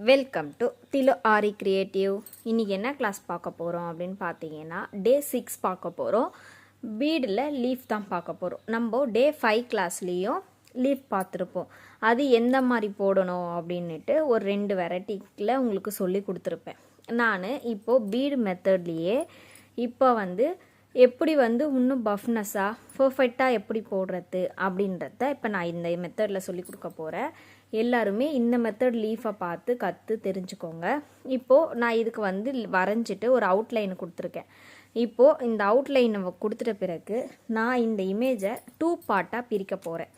Welcome to Thilu Aari creative. இன்றைக்கி என்ன class பார்க்க போகிறோம் அப்படின்னு பார்த்தீங்கன்னா டே 6 பார்க்க போகிறோம். பீடில் லீஃப் தான் பார்க்க போகிறோம். நம்ம டே 5 கிளாஸ்லேயும் லீஃப் பார்த்துருப்போம். அது எந்த மாதிரி போடணும் அப்படின்ட்டு ஒரு 2 வெரைட்டியில் உங்களுக்கு சொல்லி கொடுத்துருப்பேன். நான் இப்போது பீடு மெத்தட்லேயே இப்போ எப்படி இன்னும் பஃப்னஸாக பர்ஃபெக்டாக எப்படி போடுறது அப்படின்றத இப்போ நான் இந்த மெத்தடில் சொல்லி கொடுக்க போகிறேன். எல்லாருமே இந்த மெத்தட் லீஃபை பார்த்து கற்று தெரிஞ்சுக்கோங்க. இப்போது நான் இதுக்கு வரைஞ்சிட்டு ஒரு அவுட்லைன் கொடுத்துருக்கேன். இப்போது இந்த அவுட்லைனை கொடுத்துட்ட பிறகு நான் இந்த இமேஜை 2 பார்ட்டாக பிரிக்க போகிறேன்.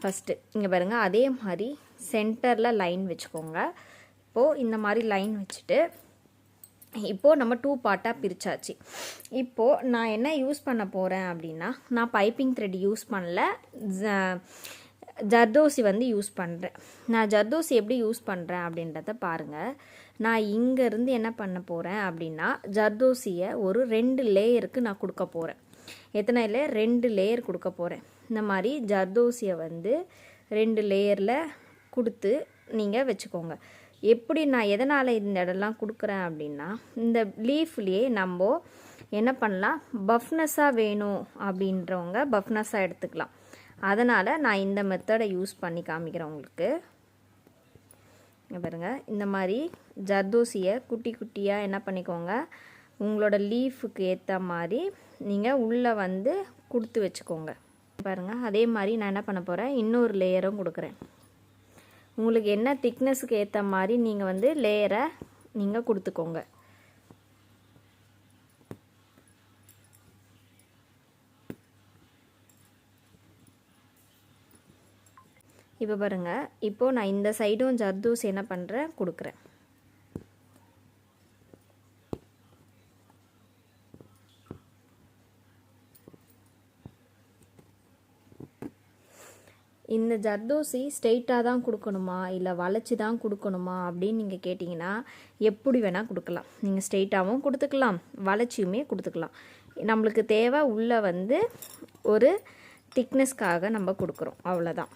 ஃபஸ்ட்டு இங்கே பாருங்கள், அதே மாதிரி சென்டரில் லைன் வச்சுக்கோங்க. இப்போது இந்த மாதிரி லைன் வச்சுட்டு இப்போது நம்ம 2 பார்ட்டாக பிரித்தாச்சு. இப்போது நான் என்ன யூஸ் பண்ண போகிறேன் அப்படின்னா, நான் பைப்பிங் த்ரெட் யூஸ் பண்ணல, ஜர்தோசி யூஸ் பண்ணுறேன். நான் ஜர்தோசி எப்படி யூஸ் பண்ணுறேன் அப்படின்றத பாருங்கள். நான் இங்கேருந்து என்ன பண்ண போகிறேன் அப்படின்னா, ஜர்தோசியை ஒரு 2 லேயருக்கு நான் கொடுக்க போகிறேன். எத்தனை லேயர்? 2 லேயர் கொடுக்க போகிறேன். இந்த மாதிரி ஜர்தோசியை 2 லேயரில் கொடுத்து நீங்கள் வச்சுக்கோங்க. எப்படி நான் எதனால் இந்த இடம்லாம் கொடுக்குறேன் அப்படின்னா, இந்த லீஃப்லேயே நம்ம என்ன பண்ணலாம், பஃப்னஸாக வேணும் அப்படின்றவங்க பஃப்னஸாக எடுத்துக்கலாம். அதனால் நான் இந்த மெத்தடை யூஸ் பண்ணி காமிக்கிறேன் உங்களுக்கு. பாருங்கள், இந்த மாதிரி ஜர்தோசியை குட்டி குட்டியாக என்ன பண்ணிக்கோங்க, உங்களோட லீஃபுக்கு ஏற்ற மாதிரி நீங்கள் உள்ளே கொடுத்து வச்சுக்கோங்க. பாருங்கள், அதே மாதிரி நான் என்ன பண்ண போகிறேன், இன்னொரு லேயரும் கொடுக்குறேன். உங்களுக்கு என்ன திக்னஸுக்கு ஏற்ற மாதிரி நீங்கள் லேயரை நீங்கள் கொடுத்துக்கோங்க. இப்போ பாருங்கள், இப்போது நான் இந்த சைடும் ஜர்தோசி என்ன பண்ணுறேன், கொடுக்குறேன். இந்த ஜர்தோசி ஸ்ட்ரெயிட்டாக தான் கொடுக்கணுமா இல்லை வளைச்சி தான் கொடுக்கணுமா அப்படின்னு நீங்கள் கேட்டிங்கன்னா, எப்படி வேணால் கொடுக்கலாம். நீங்கள் ஸ்ட்ரெயிட்டாகவும் கொடுத்துக்கலாம், வளைச்சியுமே கொடுத்துக்கலாம். நம்மளுக்கு தேவை உள்ளே ஒரு திக்னஸ்க்காக நம்ம கொடுக்குறோம், அவ்வளோதான்.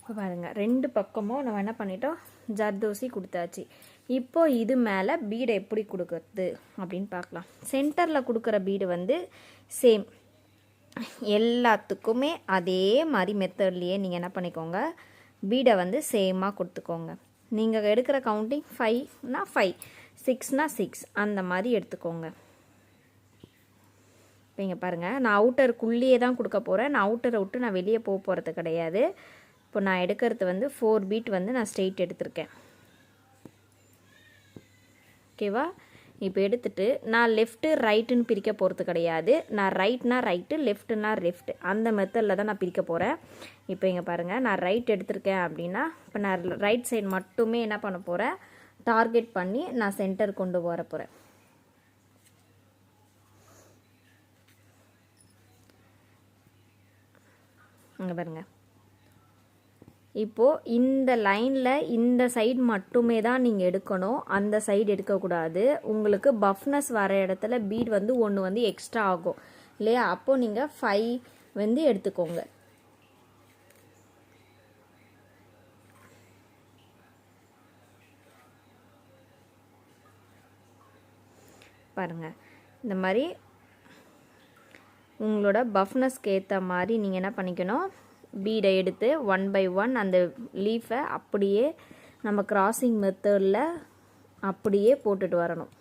இப்போ பாருங்கள், 2 பக்கமும் நம்ம என்ன பண்ணிட்டோம், ஜர்தோசி கொடுத்தாச்சு. இப்போது இது மேலே பீடை எப்படி கொடுக்கறது அப்படின்னு பார்க்கலாம். சென்டரில் கொடுக்குற பீடு சேம் எல்லாத்துக்குமே அதே மாதிரி மெத்தட்லேயே நீங்கள் என்ன பண்ணிக்கோங்க, பீடை சேமாக கொடுத்துக்கோங்க. நீங்கள் எடுக்கிற கவுண்டிங் 5னா 5, 6னா 6 அந்த மாதிரி எடுத்துக்கோங்க. இப்போ இங்கே பாருங்கள், நான் அவுட்டருக்குள்ளேயே தான் கொடுக்க போகிறேன். நான் அவுட்டரை விட்டு நான் வெளியே போக போகிறது கிடையாது. இப்போ நான் எடுக்கிறது 4 பீட் நான் ஸ்ட்ரெயிட் எடுத்திருக்கேன். ஓகேவா? இப்போ எடுத்துகிட்டு நான் லெஃப்ட்டு ரைட்டுன்னு பிரிக்க போகிறது கிடையாது. நான் ரைட்னா ரைட்டு, லெஃப்ட்டுனா லெஃப்ட், அந்த மெத்தடில் தான் நான் பிரிக்க போகிறேன். இப்போ இங்கே பாருங்கள், நான் ரைட் எடுத்திருக்கேன் அப்படின்னா இப்போ நான் ரைட் சைடு மட்டுமே என்ன பண்ண போகிறேன், டார்கெட் பண்ணி நான் சென்டர் கொண்டு வர போகிறேன். இங்கே பாருங்கள், இப்போது இந்த லைனில் இந்த சைடு மட்டுமே தான் நீங்கள் எடுக்கணும், அந்த சைடு எடுக்கக்கூடாது. உங்களுக்கு பஃப்னஸ் வர இடத்துல பீட் ஒன்று எக்ஸ்ட்ரா ஆகும் இல்லையா? அப்போது நீங்கள் 5 எடுத்துக்கோங்க. பாருங்கள், இந்த மாதிரி உங்களோட பஃப்னஸ்க்கு ஏற்ற மாதிரி நீங்கள் என்ன பண்ணிக்கணும், பீடை எடுத்து 1 by 1 அந்த லீஃபை அப்படியே நம்ம கிராசிங் மெத்தடில் அப்படியே போட்டுட்டு வரணும்.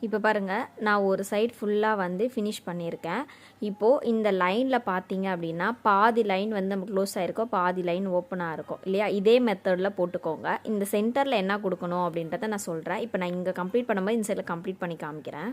இப்போ பாருங்கள், நான் ஒரு சைடு ஃபுல்லாக வந்து ஃபினிஷ் பண்ணியிருக்கேன். இப்போது இந்த லைனில் பார்த்தீங்க அப்படின்னா பாதி லைன் வந்து நம்ம க்ளோஸ் ஆகிருக்கோம், பாதி லைன் ஓப்பனாக இருக்கும் இல்லையா. இதே மெத்தடில் போட்டுக்கோங்க. இந்த சென்டரில் என்ன கொடுக்கணும் அப்படின்றத நான் சொல்கிறேன். இப்போ நான் இங்கே கம்ப்ளீட் பண்ணும்போது இந்த சைடில் கம்ப்ளீட் பண்ணி காமிக்கிறேன்.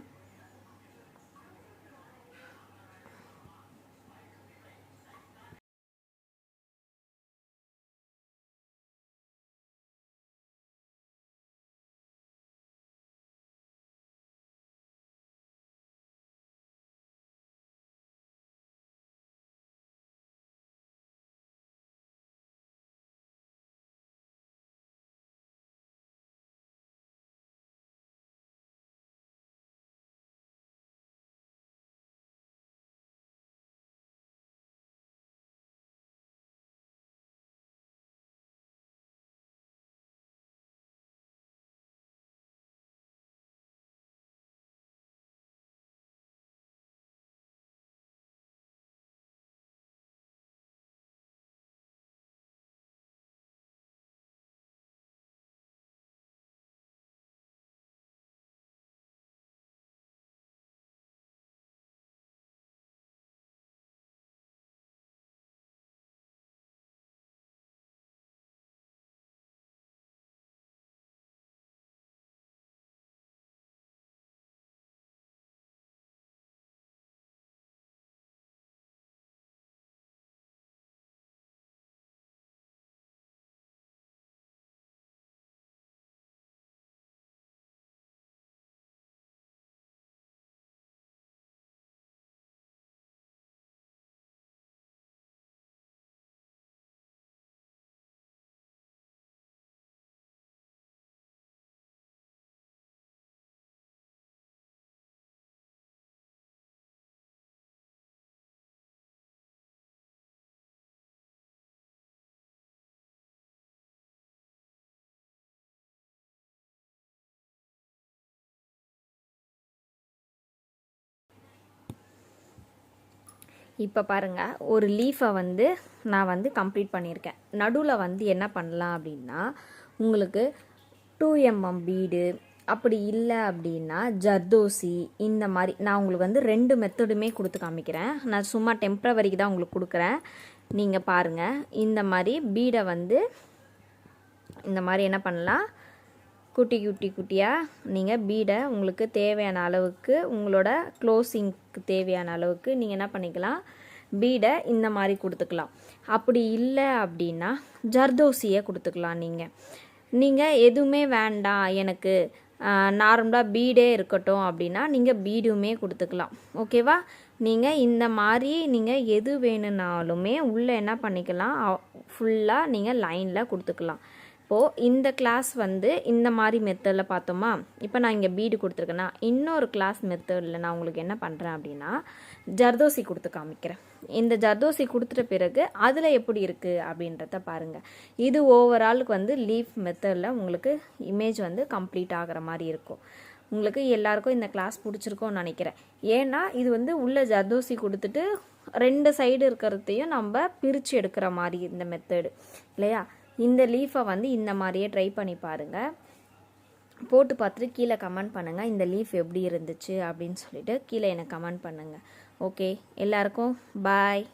இப்போ பாருங்கள், ஒரு லீஃபை வந்து நான் வந்து கம்ப்ளீட் பண்ணியிருக்கேன். நடுவில் வந்து என்ன பண்ணலாம் அப்படின்னா, உங்களுக்கு 2mm பீடு, அப்படி இல்லை அப்படின்னா ஜர்தோசி, இந்த மாதிரி நான் உங்களுக்கு வந்து 2 மெத்தடுமே கொடுத்து காமிக்கிறேன். நான் சும்மா டெம்ப்ரவரிக்கு தான் உங்களுக்கு கொடுக்குறேன். நீங்கள் பாருங்கள், இந்த மாதிரி பீடை வந்து இந்த மாதிரி என்ன பண்ணலாம், குட்டியாக நீங்கள் பீடை உங்களுக்கு தேவையான அளவுக்கு, உங்களோட க்ளோசிங்க்கு தேவையான அளவுக்கு நீங்கள் என்ன பண்ணிக்கலாம், பீடை இந்த மாதிரி கொடுத்துக்கலாம். அப்படி இல்லை அப்படின்னா ஜர்தோசியை கொடுத்துக்கலாம். நீங்கள் எதுவுமே வேண்டாம், எனக்கு நார்மலாக பீடே இருக்கட்டும் அப்படின்னா நீங்கள் பீடுமே கொடுத்துக்கலாம். ஓகேவா. நீங்கள் இந்த மாதிரி நீங்கள் எது வேணும்னாலுமே உள்ளே என்ன பண்ணிக்கலாம், ஃபுல்லாக நீங்கள் லைனில் கொடுத்துக்கலாம். இப்போது இந்த கிளாஸ் வந்து இந்த மாதிரி மெத்தடில் பார்த்தோமா. இப்போ நான் இங்கே பீடு கொடுத்துருக்கேன்னா, இன்னொரு கிளாஸ் மெத்தடில் நான் உங்களுக்கு என்ன பண்ணுறேன் அப்படின்னா ஜர்தோசி கொடுத்து காமிக்கிறேன். இந்த ஜர்தோசி கொடுத்துட்ட பிறகு அதில் எப்படி இருக்குது அப்படின்றத பாருங்கள். இது ஓவராலுக்கு வந்து லீஃப் மெத்தடில் உங்களுக்கு இமேஜ் வந்து கம்ப்ளீட் ஆகிற மாதிரி இருக்கும். உங்களுக்கு எல்லாருக்கும் இந்த கிளாஸ் பிடிச்சிருக்கோன்னு நினைக்கிறேன். ஏன்னா இது வந்து உள்ள ஜர்தோசி கொடுத்துட்டு 2 சைடு இருக்கிறதையும் நம்ம பிரித்து எடுக்கிற மாதிரி இந்த மெத்தடு இல்லையா. இந்த லீஃபை வந்து இந்த மாதிரியே ட்ரை பண்ணி பாருங்கள். போட்டு பார்த்துட்டு கீழே கமெண்ட் பண்ணுங்கள், இந்த லீஃப் எப்படி இருந்துச்சு அப்படின்னு சொல்லிட்டு கீழே எனக்கு கமெண்ட் பண்ணுங்கள். ஓகே, எல்லாருக்கும் பாய்.